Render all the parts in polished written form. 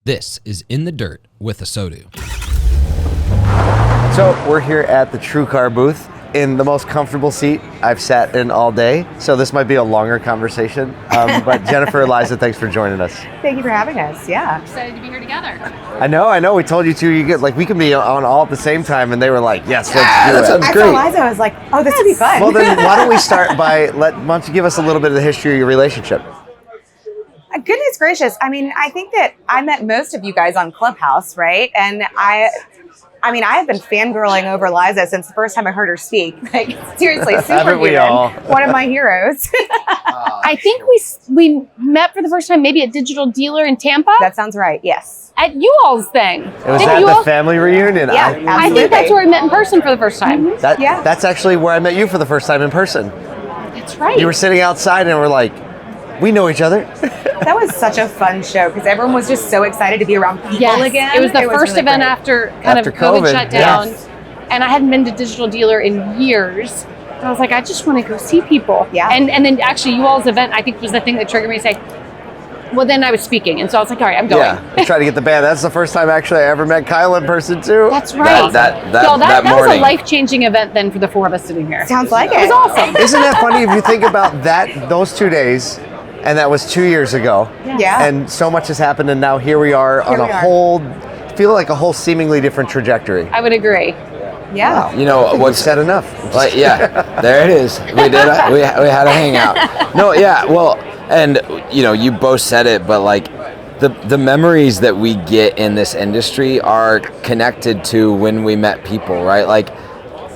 This is In the Dirt with ASOTU. So we're here at the TrueCar booth in the most comfortable seat I've sat in all day. So this might be a longer conversation. But Jennifer, Liza, thanks for joining us. Thank you for having us. Yeah. Excited to be here together. I know. We told you to. You get we can be on all at the same time, and they were like, "Yes, let's do that it." sounds great. I told Liza, I was like, "Oh, this would be fun." Well, then why don't we start by why don't you give us a little bit of the history of your relationship? Goodness gracious. I mean, I think that I met most of you guys on Clubhouse, right? And I have been fangirling over Liza since the first time I heard her speak. Like, seriously, superhuman. One of my heroes. I think we met for the first time maybe at Digital Dealer in Tampa. That sounds right, yes. At you all's thing. It was at the family reunion. Yeah, absolutely. I think that's where we met in person for the first time. Mm-hmm. That's actually where I met you for the first time in person. That's right. You were sitting outside and we're like, we know each other. That was such a fun show because everyone was just so excited to be around people again. It was the first really event great. after COVID shut down. Yes. And I hadn't been to Digital Dealer in years. And I was like, I just want to go see people. Yeah. And then actually you all's event, I think, was the thing that triggered me to say, well, then I was speaking. And so I was like, all right, I'm going. Yeah, I tried to get the band. That's the first time actually I ever met Kyle in person too. That's right. That was morning. a life-changing event then for the four of us sitting here. Sounds like it. It was awesome. Isn't that funny if you think about those 2 days, and that was 2 years ago. Yeah. And so much has happened, and now here we are on a whole seemingly different trajectory. I would agree. Yeah. You know what's said enough? Like, yeah, there it is. We did. We had a hangout. No, yeah. Well, and you both said it, but like the memories that we get in this industry are connected to when we met people, right? Like,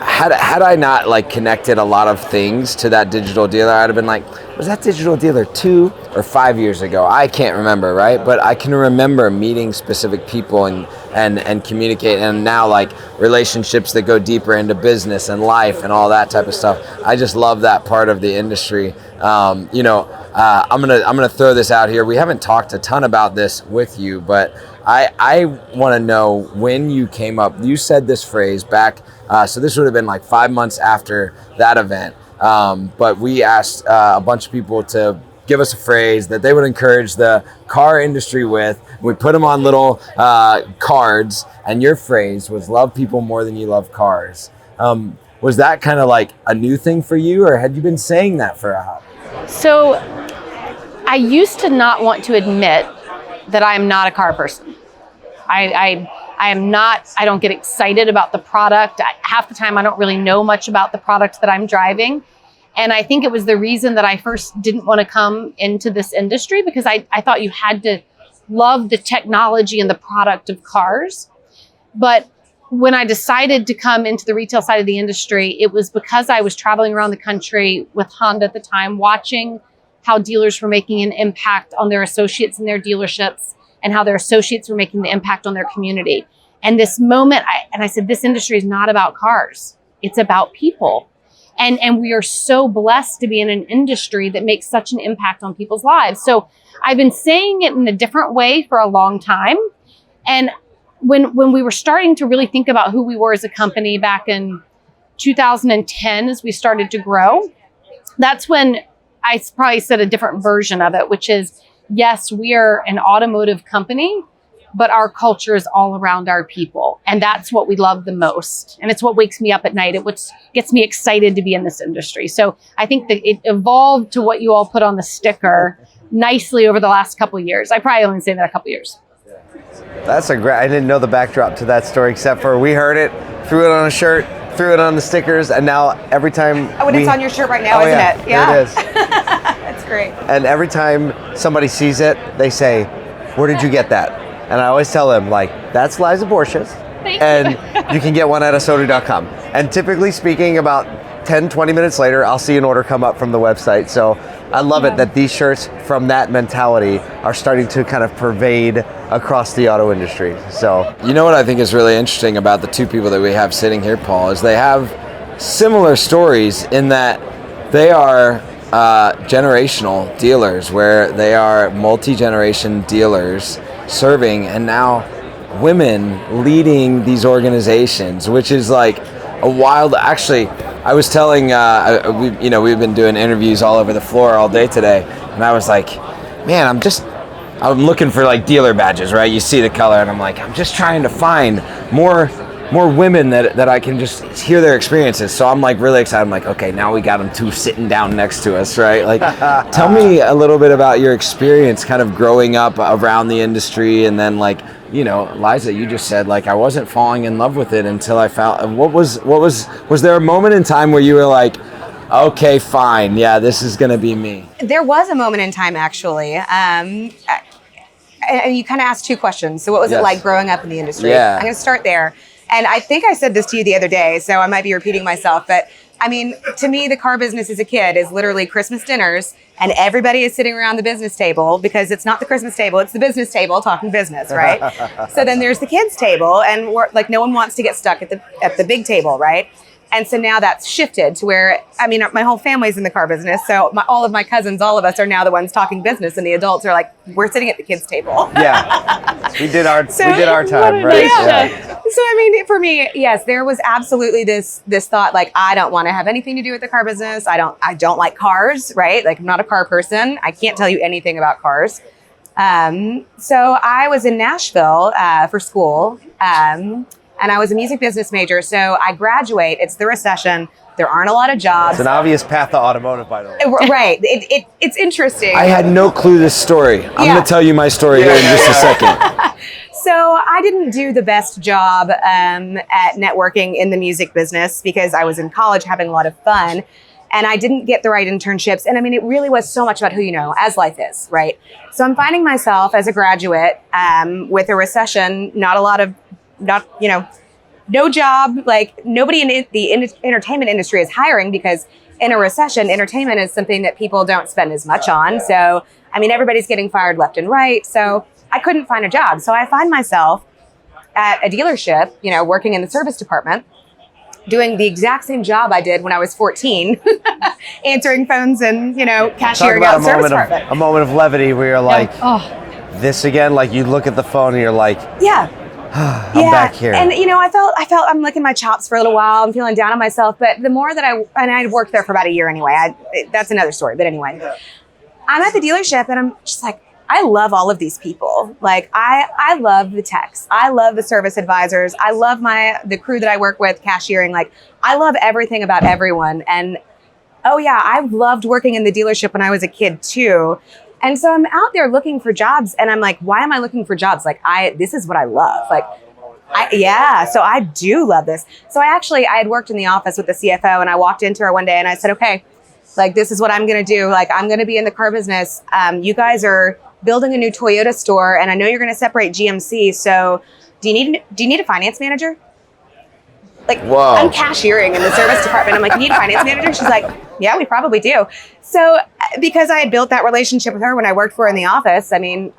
had I not like connected a lot of things to that Digital Dealer, I'd have been like, was that Digital Dealer 2 or 5 years ago? I can't remember, right? But I can remember meeting specific people and communicate, and now like relationships that go deeper into business and life and all that type of stuff. I just love that part of the industry. I'm gonna throw this out here. We haven't talked a ton about this with you, but I want to know when you came up. You said this phrase back. So this would have been like 5 months after that event. But we asked a bunch of people to give us a phrase that they would encourage the car industry with. We put them on little cards, and your phrase was "love people more than you love cars." Was that kind of like a new thing for you, or had you been saying that for a while? So I used to not want to admit that I am not a car person. I am not, I don't get excited about the product. Half the time I don't really know much about the product that I'm driving. And I think it was the reason that I first didn't want to come into this industry, because I thought you had to love the technology and the product of cars. But when I decided to come into the retail side of the industry, it was because I was traveling around the country with Honda at the time, watching how dealers were making an impact on their associates in their dealerships, and how their associates were making the impact on their community. And this moment, I said, this industry is not about cars. It's about people. And we are so blessed to be in an industry that makes such an impact on people's lives. So I've been saying it in a different way for a long time. And when we were starting to really think about who we were as a company back in 2010, as we started to grow, that's when I probably said a different version of it, which is, yes, we are an automotive company, but our culture is all around our people. And that's what we love the most. And it's what wakes me up at night. It what gets me excited to be in this industry. So I think that it evolved to what you all put on the sticker nicely over the last couple of years. I probably only say that a couple of years. That's I didn't know the backdrop to that story, except for we heard it, threw it on a shirt, threw it on the stickers, and now every time it's on your shirt right now, isn't it? Yeah, there it is. That's great. And every time somebody sees it, they say, "Where did you get that?" And I always tell them, like, that's Liza Borches, and you can get one at ASOTU.com. And typically speaking, about 10, 20 minutes later, I'll see an order come up from the website. So I love it that these shirts from that mentality are starting to kind of pervade across the auto industry. So, you know what I think is really interesting about the two people that we have sitting here, Paul, is they have similar stories in that they are generational dealers, where they are multi-generation dealers serving, and now women leading these organizations, which is like a wild. Actually, I was telling we've been doing interviews all over the floor all day today, and I was like, man, I'm just I'm looking for like dealer badges, right? You see the color, and I'm like, I'm just trying to find more women that I can just hear their experiences. So I'm like really excited. I'm like, okay, now we got them two sitting down next to us, right? Like, tell me a little bit about your experience kind of growing up around the industry, and then like, you know, Liza, you just said like I wasn't falling in love with it until I found. Was there a moment in time where you were like, okay, fine, yeah, this is gonna be me? There was a moment in time, actually. And you kind of asked two questions. So what was it like growing up in the industry? Yeah. I'm going to start there. And I think I said this to you the other day, so I might be repeating myself. But I mean, to me, the car business as a kid is literally Christmas dinners, and everybody is sitting around the business table, because it's not the Christmas table, it's the business table talking business, right? So then there's the kids table, and like no one wants to get stuck at the big table, right? And so now that's shifted to where, I mean, my whole family's in the car business. So all of my cousins, all of us are now the ones talking business, and the adults are like, we're sitting at the kids' table. Yeah, we did our time, right? Yeah. So I mean, for me, yes, there was absolutely this thought, like, I don't want to have anything to do with the car business. I don't like cars, right? Like, I'm not a car person. I can't tell you anything about cars. So I was in Nashville for school. And I was a music business major, so I graduate. It's the recession. There aren't a lot of jobs. It's an obvious path to automotive, by the way. Right. It's interesting. I had no clue this story. I'm going to tell you my story here in just a second. So I didn't do the best job at networking in the music business, because I was in college having a lot of fun, and I didn't get the right internships. And I mean, it really was so much about who you know, as life is, right? So I'm finding myself as a graduate with a recession, no job, like nobody in the entertainment industry is hiring, because in a recession, entertainment is something that people don't spend as much on. So, I mean, everybody's getting fired left and right. So I couldn't find a job. So I find myself at a dealership, working in the service department, doing the exact same job I did when I was 14, answering phones and, cashiering out service department. A moment of levity where you're like, this again, like you look at the phone and you're like, yeah. I'm back here. And I felt I'm licking my chops for a little while. I'm feeling down on myself. But the more that I worked there for about a year anyway. That's another story. But anyway, I'm at the dealership and I'm just like, I love all of these people. Like I love the techs. I love the service advisors. I love the crew that I work with, cashiering. Like I love everything about everyone. And oh yeah, I've loved working in the dealership when I was a kid too. And so I'm out there looking for jobs, and I'm like, why am I looking for jobs? Like, this is what I love. Like, so I do love this. So I had worked in the office with the CFO, and I walked into her one day and I said, okay, like, this is what I'm going to do. Like, I'm going to be in the car business. You guys are building a new Toyota store, and I know you're going to separate GMC. So do you need a finance manager? Like, whoa. I'm cashiering in the service department. I'm like, you need a finance manager? She's like, yeah, we probably do. So because I had built that relationship with her when I worked for her in the office, I mean,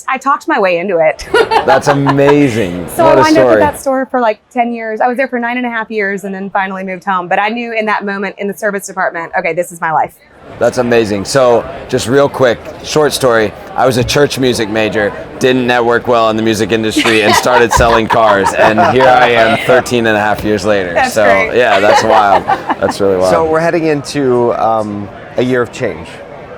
I talked my way into it. That's amazing. So I wound up at that store for like 10 years. I was there for 9.5 years and then finally moved home. But I knew in that moment in the service department, okay, this is my life. That's amazing. So just real quick, short story. I was a church music major, didn't network well in the music industry, and started selling cars. And here I am 13 and a half years later. That's so great. Yeah, that's wild. That's really wild. So we're heading into a year of change,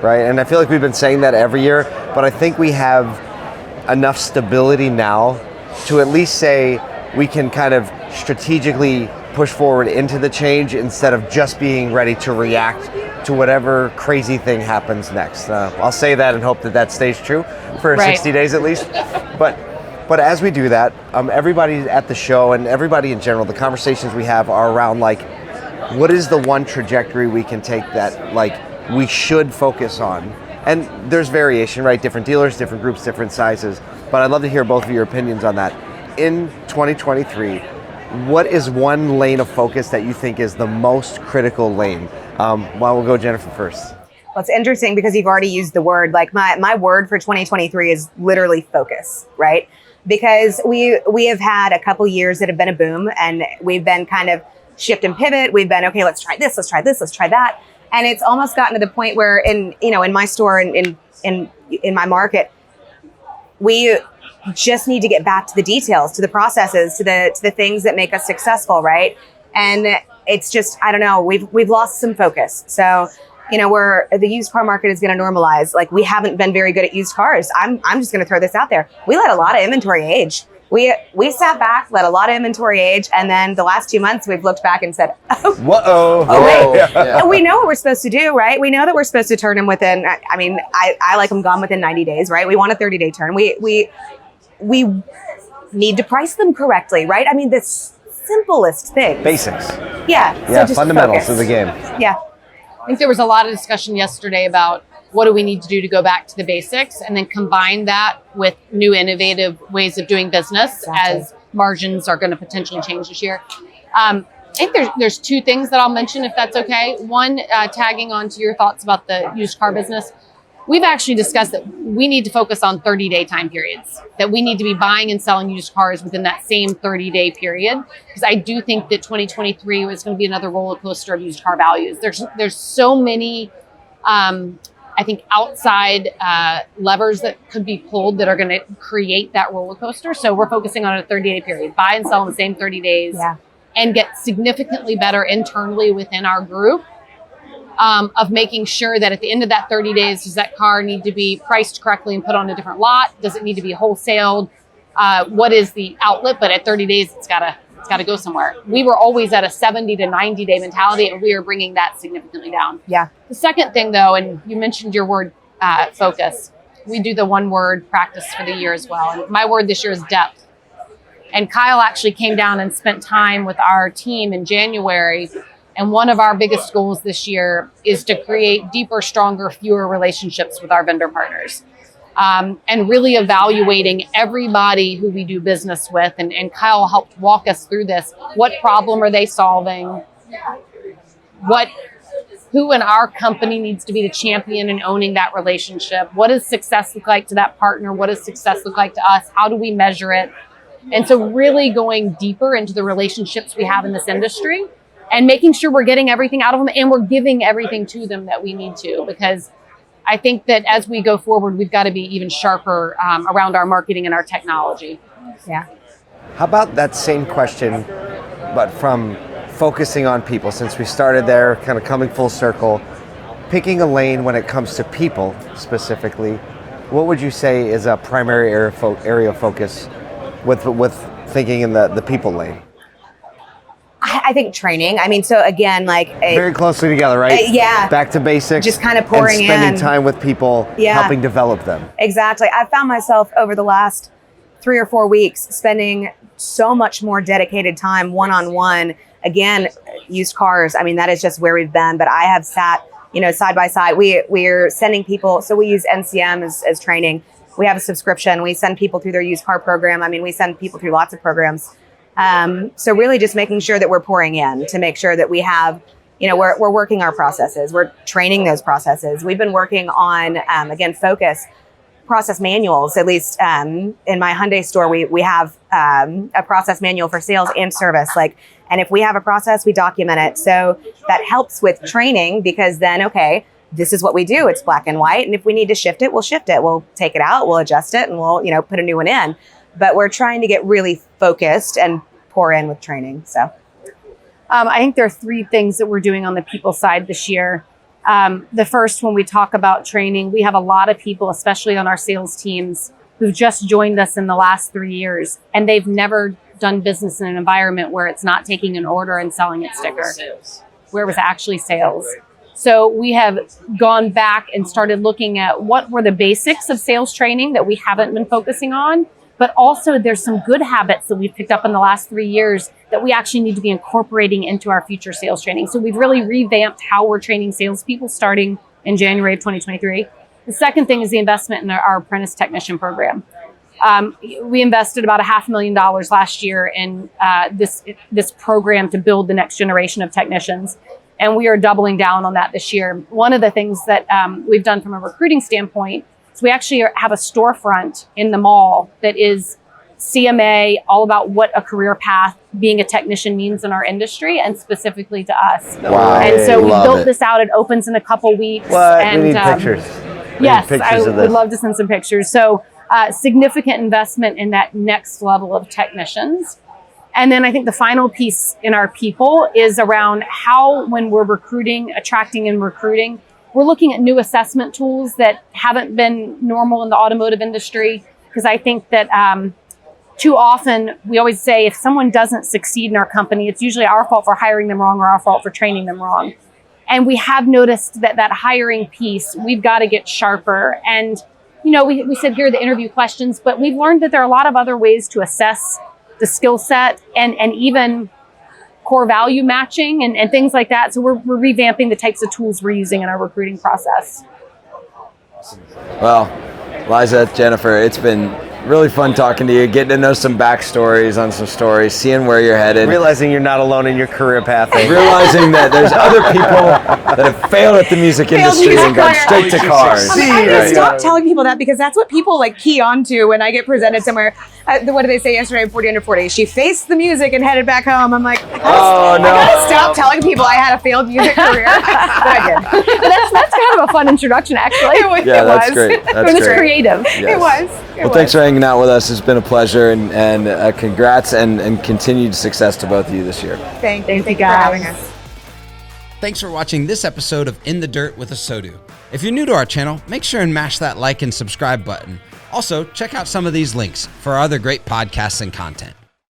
right? And I feel like we've been saying that every year, but I think we have enough stability now to at least say we can kind of strategically push forward into the change instead of just being ready to react to whatever crazy thing happens next. I'll say that and hope that stays true for 60 days at least. But as we do that, everybody at the show and everybody in general, the conversations we have are around like, what is the one trajectory we can take that like we should focus on? And there's variation, right? Different dealers, different groups, different sizes. But I'd love to hear both of your opinions on that. In 2023, what is one lane of focus that you think is the most critical lane? We'll go Jennifer first. Well, it's interesting because you've already used the word. Like my word for 2023 is literally focus, right? Because we have had a couple years that have been a boom, and we've been kind of shift and pivot. We've been, okay, let's try this, let's try this, let's try that. And it's almost gotten to the point where in my store and in my market, we just need to get back to the details, to the processes, to the things that make us successful, right? And it's just, I don't know, we've lost some focus. So where the used car market is going to normalize. Like, we haven't been very good at used cars. I'm just going to throw this out there. We let a lot of inventory age. We sat back, let a lot of inventory age, and then the last 2 months we've looked back and said, wait. Yeah. We know what we're supposed to do, right? We know that we're supposed to turn them within, I like them gone within 90 days, right? We want a 30-day turn. We need to price them correctly, right? I mean, the simplest thing. Basics. Yeah. Yeah, just fundamentals focus. of the game. Yeah. I think there was a lot of discussion yesterday about what do we need to do to go back to the basics, and then combine that with new innovative ways of doing business. Exactly. As margins are going to potentially change this year. I think there's two things that I'll mention, if that's okay. One, tagging on to your thoughts about the used car business. We've actually discussed that we need to focus on 30-day time periods, that we need to be buying and selling used cars within that same 30-day period. Because I do think that 2023 is going to be another roller coaster of used car values. There's so many, I think, outside levers that could be pulled that are going to create that roller coaster. So we're focusing on a 30-day period, buy and sell in the same 30 days, and get significantly better internally within our group. Of making sure that at the end of that 30 days, does that car need to be priced correctly and put on a different lot? Does it need to be wholesaled? What is the outlet? But at 30 days, it's gotta go somewhere. We were always at a 70 to 90 day mentality, and we are bringing that significantly down. Yeah. The second thing, though, and you mentioned your word focus. We do the one word practice for the year as well. And my word this year is depth. And Kyle actually came down and spent time with our team in January. And one of our biggest goals this year is to create deeper, stronger, fewer relationships with our vendor partners. And really evaluating everybody who we do business with. And Kyle helped walk us through this. What problem are they solving? Who in our company needs to be the champion in owning that relationship? What does success look like to that partner? What does success look like to us? How do we measure it? And so really going deeper into the relationships we have in this industry, and making sure we're getting everything out of them and we're giving everything to them that we need to. Because I think that as we go forward, we've got to be even sharper around our marketing and our technology. Yeah. How about that same question, but from focusing on people, since we started there, kind of coming full circle, picking a lane when it comes to people specifically, what would you say is a primary area of focus with thinking in the people lane? I think training. I mean, so again, very closely together, right? Yeah. Back to basics. Just kind of pouring and spending in. time with people, helping develop them. Exactly. I found myself over the last 3 or 4 weeks spending so much more dedicated time one-on-one. Again, used cars. I mean, that is just where we've been. But I have sat, side by side. We're sending people. So we use NCM as training. We have a subscription. We send people through their used car program. I mean, we send people through lots of programs. So really just making sure that we're pouring in to make sure that we have, we're working our processes. We're training those processes. We've been working on, again, focus process manuals. At least in my Hyundai store, we have a process manual for sales and service. And if we have a process, we document it. So that helps with training, because then, okay, this is what we do. It's black and white. And if we need to shift it, we'll shift it. We'll take it out, we'll adjust it, and we'll, put a new one in. But we're trying to get really focused and pour in with training. So I think there are 3 things that we're doing on the people side this year. The first, when we talk about training, we have a lot of people, especially on our sales teams, who've just joined us in the last 3 years, and they've never done business in an environment where it's not taking an order and selling its sticker, where it was actually sales. So we have gone back and started looking at what were the basics of sales training that we haven't been focusing on. But also there's some good habits that we've picked up in the last 3 years that we actually need to be incorporating into our future sales training. So we've really revamped how we're training salespeople starting in January of 2023. The second thing is the investment in our apprentice technician program. We invested about $500,000 last year in this program to build the next generation of technicians. And we are doubling down on that this year. One of the things that we've done from a recruiting standpoint, so we actually have a storefront in the mall that is CMA, all about what a career path being a technician means in our industry, and specifically to us. Wow. And so we built it. this out. It opens in a couple weeks. What? And, we need pictures. Yes, need I pictures of would this. love to send some pictures. So significant investment in that next level of technicians. And then I think the final piece in our people is around how, when we're recruiting, attracting and recruiting, We're looking at new assessment tools that haven't been normal in the automotive industry, because I think that too often we always say if someone doesn't succeed in our company, it's usually our fault for hiring them wrong or our fault for training them wrong. And we have noticed that hiring piece, we've got to get sharper. And, we said here the interview questions, but we've learned that there are a lot of other ways to assess the skill set and even core value matching and things like that. So we're revamping the types of tools we're using in our recruiting process. Well, Liza, Jennifer, it's been really fun talking to you, getting to know some backstories on some stories, seeing where you're headed. Realizing you're not alone in your career path. Realizing that there's other people that have failed at the music industry and gone straight to cars. I need to stop telling people that, because that's what people key onto when I get presented somewhere. What did they say yesterday? 40 under 40. She faced the music and headed back home. I'm like, I gotta stop telling people I had a failed music career. But I did. That's kind of a fun introduction, actually. That's great. It was creative. Yes. It was. Thanks for hanging out with us. It's been a pleasure, and congrats and continued success to both of you this year. Thank you for having us. Thanks for watching this episode of In the Dirt with ASOTU. If you're new to our channel, make sure and mash that like and subscribe button. Also, check out some of these links for our other great podcasts and content.